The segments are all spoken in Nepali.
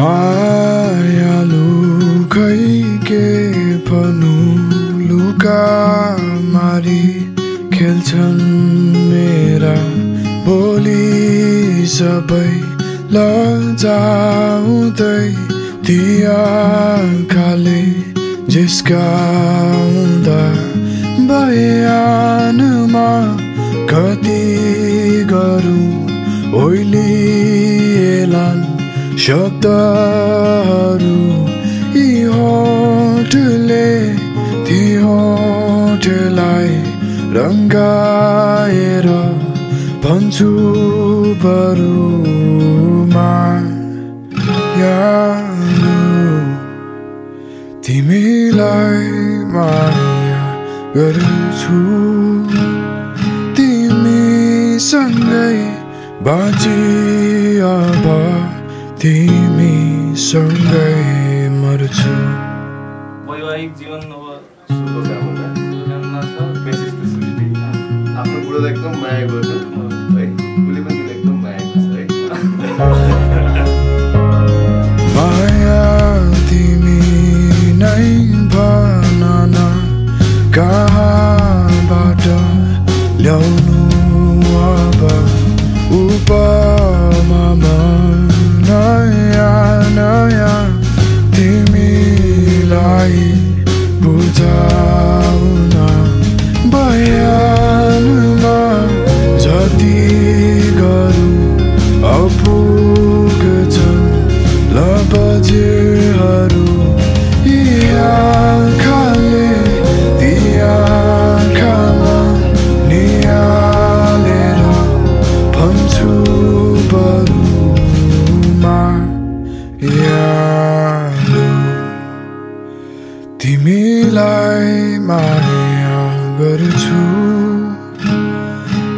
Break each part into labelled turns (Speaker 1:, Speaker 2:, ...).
Speaker 1: मायालु खै के भन्नु लुका मारी खेल्छन् मेरा बोली सबै लजाउँदै ती आँखाले जिस्काउँदा बयानमा कति गरौँ ओइलिएलान् शब्दहरू यी होठले ती होठलाई रङ्गाएर भन्छु बरुमा यालु तिमीलाई माया गर्छु तिमीसँगै बाँची अब तिमीसँगै मर्छु
Speaker 2: वैवाहिक जीवन अब शुभकामना छ विशेष सृष्टि आफ्नो बुढोलाई एकदम माया गर्छ है उसले पनि एकदम माया गर्छ है
Speaker 1: माया तिमी नै भन न कहाँबाट ल्याउनु अब उपमामा नयाँ नयाँ तिमीलाई बुझाउन बयानमा जति गरौँ अपुग्छन् लबजेहरू यी आँखाले ती आँखामा निहालेर भन्छु बरुमा यालु तिमीलाई माया गर्छु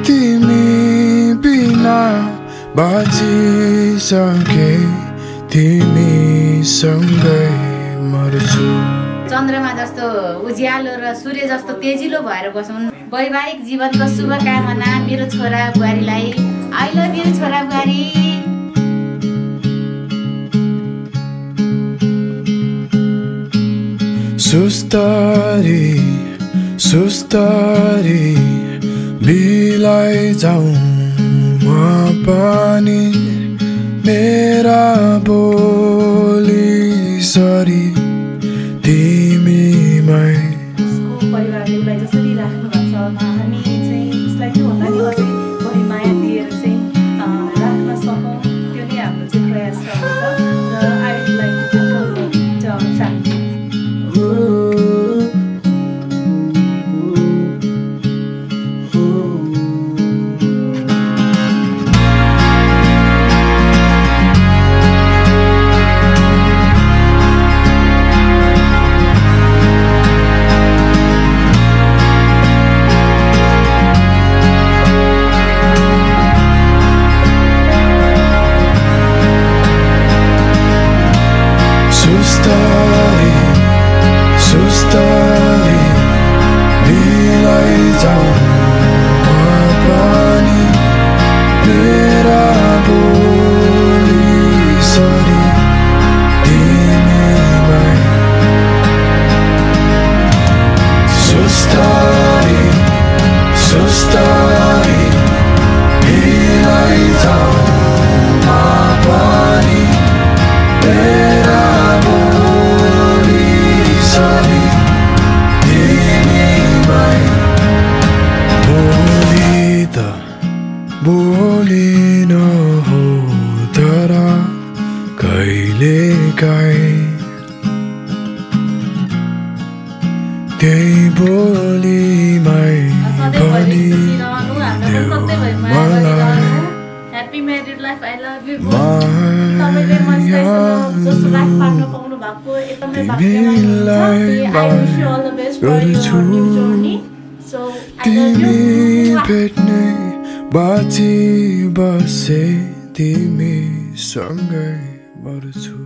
Speaker 1: तिमी बिना बाँचिसके तिमीसँगै मर्छु
Speaker 3: चन्द्रमा जस्तो उज्यालो र सूर्य जस्तो तेजिलो भएर बसौँ वैवाहिक जीवनको शुभकामना मेरो छोरा बुहारीलाई आई लभ यु छोरा बुहारी
Speaker 1: सुस्तरी सुस्तरी बिलाई जाऊँ म पनि मेरा बोली सरी तिमीमै
Speaker 4: उसको परिवारले उसलाई जसरी राख्नु भएको छ हामी चाहिँ उसलाई त्योभन्दा नि अझै बढी माया दिएर चाहिँ राख्न सकौँ त्यो नै हाम्रो चाहिँ प्रयास रहन्छ र I would like to conclude the family सुस्तरी बिलाई जाऊँ म पनि मेरा बोली सरी तिमीमै सुस्तरी सुस्तरी बिलाई जाऊँ म पनि मेरा सरी तिमीमै बोली त बोली नहो तर कहिलेकाहीँ त्यही बोलीमै पनि मलाई Happy married life. I love you both. तपाईले मलाई जस्तो लाइफ पार्टनर पाउनु भएको एकदमै भाग्यवान हुनुहुन्छ. I wish you all the best for your new journey. So I love you.
Speaker 1: भेट्ने बाँची बसे तिमीसँगै मर्छु